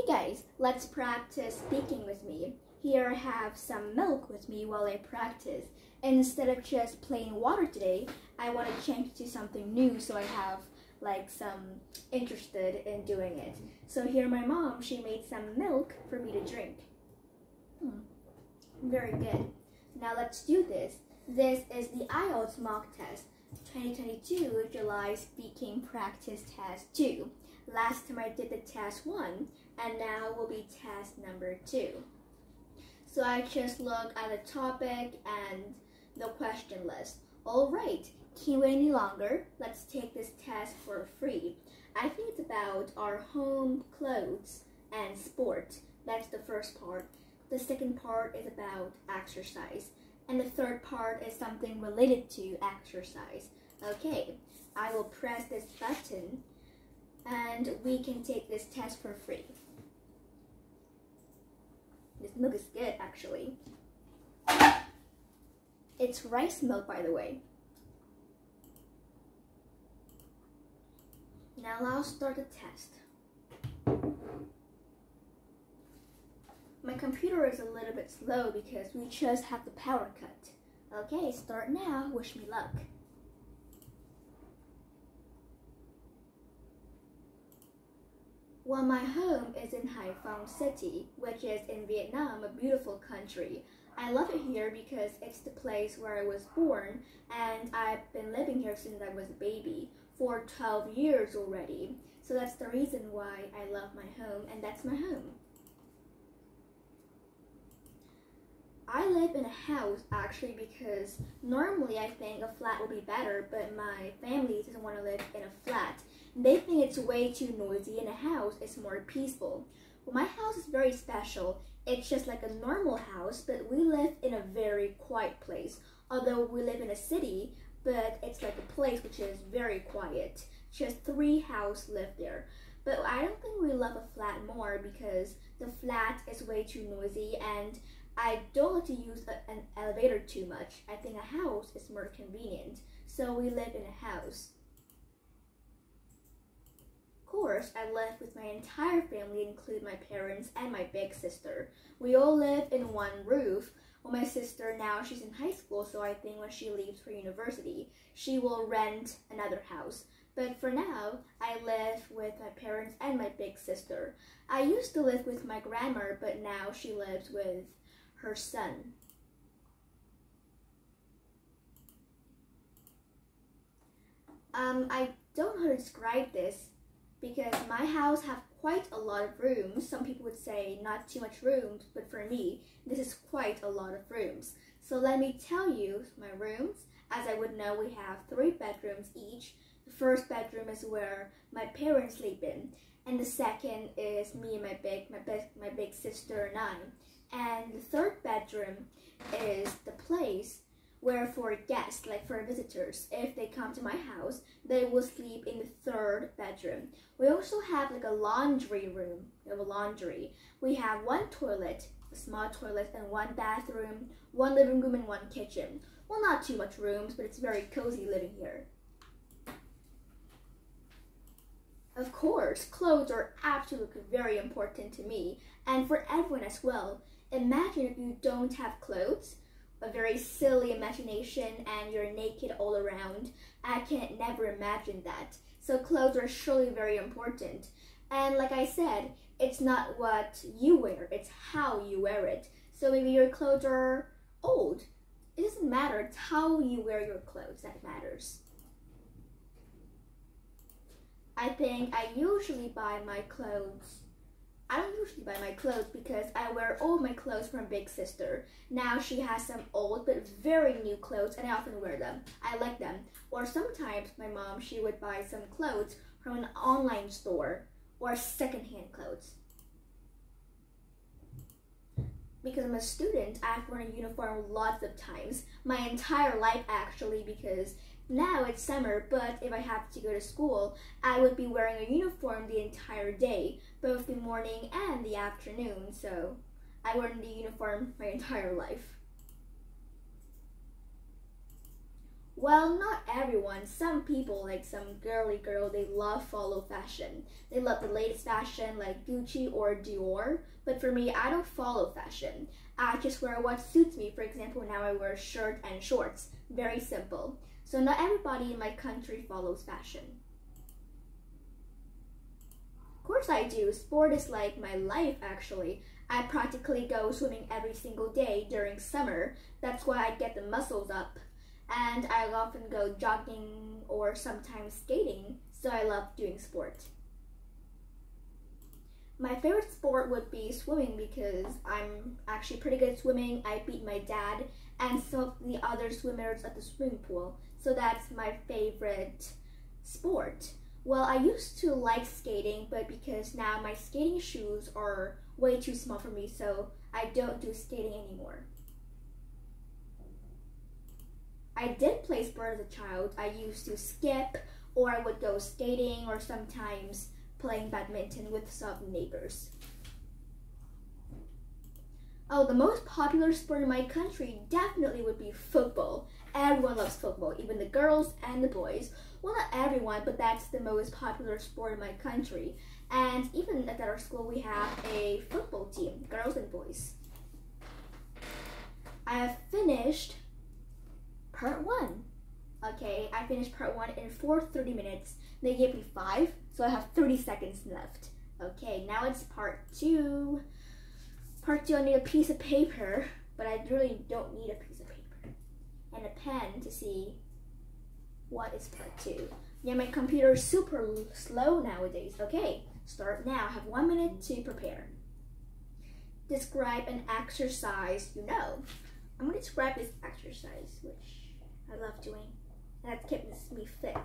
guys, let's practice speaking with me. Here I have some milk with me while I practice. Instead of just plain water today, I want to change to something new so I have like some interested in doing it. So here my mom, she made some milk for me to drink. Very good. Now let's do this. This is the IELTS mock test 2022 July Speaking Practice Test 2. Last time I did the test 1 and now will be test number 2. So I just look at the topic and the question list. Alright, can't wait any longer. Let's take this test for free. I think it's about our home, clothes, and sport. That's the first part. The second part is about exercise. And the third part is something related to exercise. Okay, I will press this button and we can take this test for free. This milk is good, actually. It's rice milk, by the way. Now I'll start the test. My computer is a little bit slow because we just have the power cut. Okay, start now. Wish me luck. Well, my home is in Haiphong City, which is in Vietnam, a beautiful country. I love it here because it's the place where I was born, and I've been living here since I was a baby, for 12 years already. So that's the reason why I love my home, and that's my home. I live in a house actually because normally I think a flat would be better, but my family doesn't want to live in a flat. They think it's way too noisy and a house is more peaceful. Well, my house is very special. It's just like a normal house, but we live in a very quiet place. Although we live in a city, but it's like a place which is very quiet. Just 3 houses live there. But I don't think we love a flat more because the flat is way too noisy and I don't like to use an elevator too much. I think a house is more convenient. So we live in a house. Of course, I live with my entire family, including my parents and my big sister. We all live in one roof. Well, my sister now, she's in high school, so I think when she leaves for university, she will rent another house. But for now, I live with my parents and my big sister. I used to live with my grandma, but now she lives with her son. I don't know how to describe this because my house have quite a lot of rooms. Some people would say not too much rooms, but for me, this is quite a lot of rooms. So let me tell you my rooms. As I would know, we have 3 bedrooms each. The first bedroom is where my parents sleep in, and the second is me and my big sister and I. And the third bedroom is the place where for guests, like for visitors, if they come to my house, they will sleep in the 3rd bedroom. We also have like a laundry room. We have a laundry. We have 1 toilet, a small toilet, and 1 bathroom, 1 living room, and 1 kitchen. Well, not too much rooms, but it's very cozy living here. Of course, clothes are absolutely very important to me, and for everyone as well. Imagine if you don't have clothes, a very silly imagination, and you're naked all around. I can never imagine that. So clothes are surely very important. And like I said, it's not what you wear, it's how you wear it. So maybe your clothes are old. It doesn't matter, it's how you wear your clothes that matters. I think I usually buy my clothes. I don't usually buy my clothes because I wear all my clothes from Big Sister. Now she has some old but very new clothes and I often wear them. I like them. Or sometimes my mom, she would buy some clothes from an online store or secondhand clothes. Because I'm a student, I've worn a uniform lots of times. My entire life actually, because now it's summer, but if I have to go to school, I would be wearing a uniform the entire day, both the morning and the afternoon, so I wore the uniform my entire life. Well, not everyone. Some people, like some girly girl, they love follow fashion. They love the latest fashion like Gucci or Dior. But for me, I don't follow fashion. I just wear what suits me. For example, now I wear a shirt and shorts. Very simple. So not everybody in my country follows fashion. Of course I do. Sport is like my life actually. I practically go swimming every single day during summer. That's why I get the muscles up. And I often go jogging or sometimes skating, so I love doing sport. My favorite sport would be swimming because I'm actually pretty good at swimming. I beat my dad and some of the other swimmers at the swimming pool, so that's my favorite sport. Well, I used to like skating, but because now my skating shoes are way too small for me, so I don't do skating anymore. I did play sport as a child. I used to skip, or I would go skating, or sometimes playing badminton with some neighbors. Oh, the most popular sport in my country definitely would be football. Everyone loves football, even the girls and the boys. Well, not everyone, but that's the most popular sport in my country. And even at our school, we have a football team, girls and boys. I have finished part 1. Okay, I finished part 1 in 30 minutes. They gave me 5, so I have 30 seconds left. Okay, now it's part 2. Part 2, I need a piece of paper, but I really don't need a piece of paper. And a pen to see what is part 2. Yeah, my computer is super slow nowadays. Okay, start now. I have 1 minute to prepare. Describe an exercise you know. I'm going to describe this exercise, which I love doing, and that keeps me fit.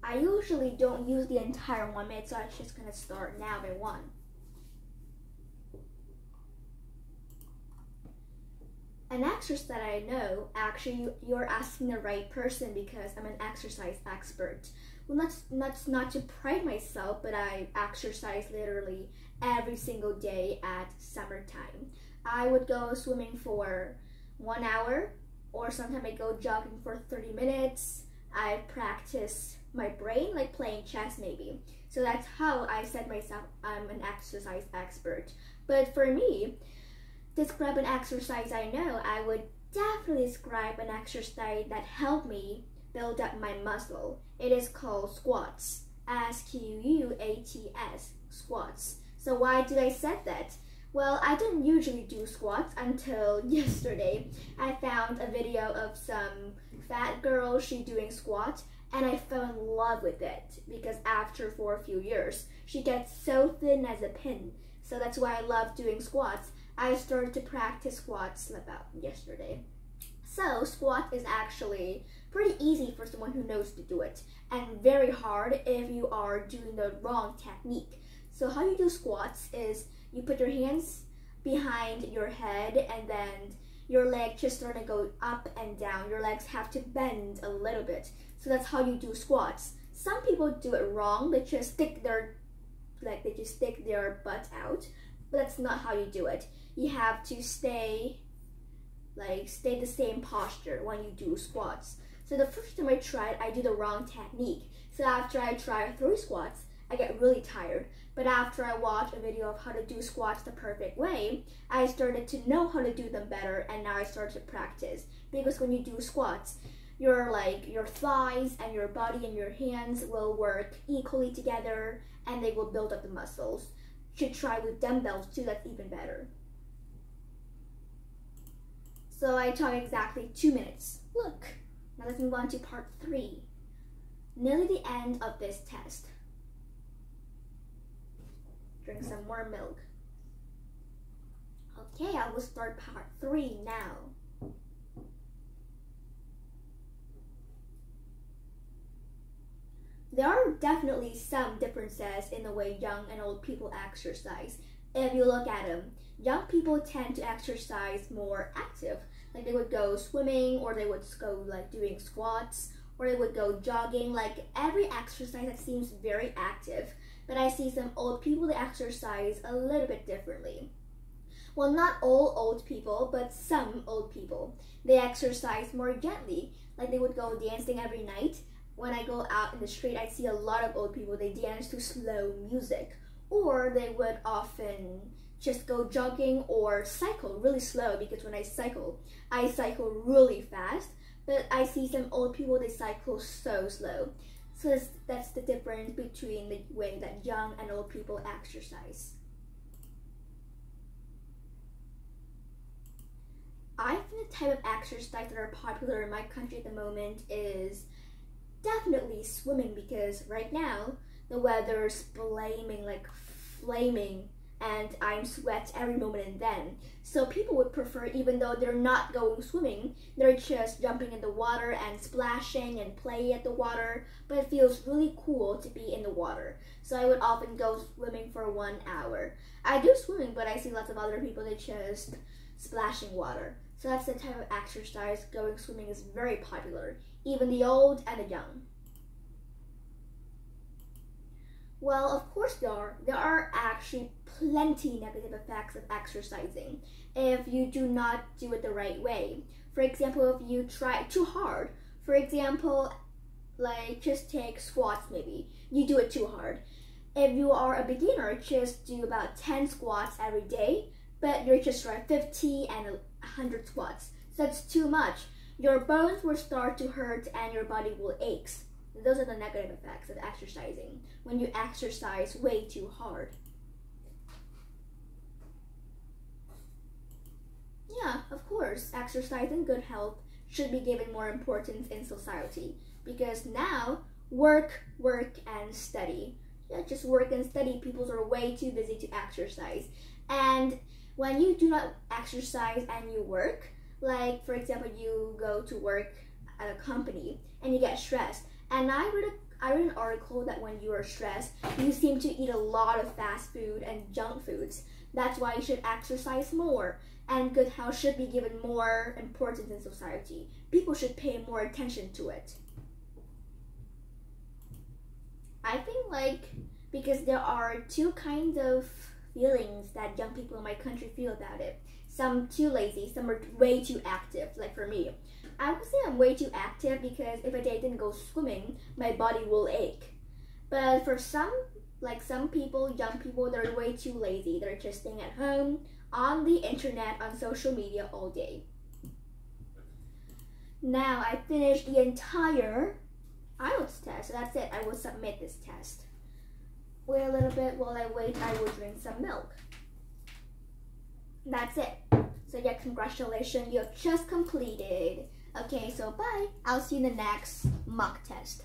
I usually don't use the entire 1 minute, so I'm just going to start now by 1. An exercise that I know, actually you're asking the right person because I'm an exercise expert. Well, that's not to pride myself, but I exercise literally every single day at summertime. I would go swimming for 1 hour, or sometimes I go jogging for 30 minutes. I practice my brain, like playing chess maybe. So that's how I said myself I'm an exercise expert. But for me, describe an exercise I know, I would definitely describe an exercise that helped me build up my muscle. It is called squats. S-Q-U-A-T-S, squats. So why did I say that? Well, I didn't usually do squats until yesterday. I found a video of some fat girl, she doing squats, and I fell in love with it because after for a few years, she gets so thin as a pin. So that's why I love doing squats. I started to practice squats about yesterday. So squat is actually pretty easy for someone who knows to do it, and very hard if you are doing the wrong technique. So how you do squats is you put your hands behind your head and then your legs just sort of go up and down. Your legs have to bend a little bit. So that's how you do squats. Some people do it wrong. They just stick their butt out, but that's not how you do it. You have to stay the same posture when you do squats. So the first time I tried, I did the wrong technique. So after I tried 3 squats, I get really tired. But after I watched a video of how to do squats the perfect way, I started to know how to do them better, and now I started to practice. Because when you do squats, your thighs and your body and your hands will work equally together, and they will build up the muscles. You should try with dumbbells too, that's even better. So I talked exactly 2 minutes. Look, now let's move on to part 3. Nearly the end of this test. Drink some more milk. Okay, I will start part 3 now. There are definitely some differences in the way young and old people exercise. If you look at them, young people tend to exercise more active. Like they would go swimming, or they would go doing squats, or they would go jogging. Like every exercise that seems very active. but I see some old people that exercise a little bit differently. Well, not all old people, but some old people. They exercise more gently, like they would go dancing every night. When I go out in the street, I see a lot of old people, they dance to slow music. Or they would often just go jogging or cycle really slow, because when I cycle really fast. But I see some old people, they cycle so slow. So that's the difference between the way that young and old people exercise. I think the type of exercise that are popular in my country at the moment is definitely swimming, because right now the weather's flaming and I'm sweat every moment and then. So people would prefer, even though they're not going swimming, they're just jumping in the water and splashing and playing at the water, but it feels really cool to be in the water. So I would often go swimming for 1 hour. I do swimming, but I see lots of other people that just splashing water. So that's the type of exercise. Going swimming is very popular, even the old and the young. Well, of course there are actually plenty negative effects of exercising if you do not do it the right way. For example, if you try too hard, for example, like just take squats maybe, you do it too hard. If you are a beginner, just do about 10 squats every day, but you're just trying 50 and 100 squats. So that's too much. Your bones will start to hurt and your body will ache. Those are the negative effects of exercising, when you exercise way too hard. Yeah, of course, exercise and good health should be given more importance in society, because now work, and study. Yeah, just work and study. People are way too busy to exercise. And when you do not exercise and you work, like for example, you go to work at a company and you get stressed. And I read an article that when you are stressed, you seem to eat a lot of fast food and junk foods. That's why you should exercise more, and good health should be given more importance in society. People should pay more attention to it. I think because there are two kinds of feelings that young people in my country feel about it. Some too lazy, some are way too active, like for me. I would say I'm way too active because if I didn't go swimming, my body will ache. But for some people, young people, they're way too lazy. They're just staying at home, on the internet, on social media all day. Now I finished the entire IELTS test, so that's it. I will submit this test. Wait a little bit. While I wait, I will drink some milk. That's it. So yeah, congratulations, you have just completed. Okay, so bye. I'll see you in the next mock test.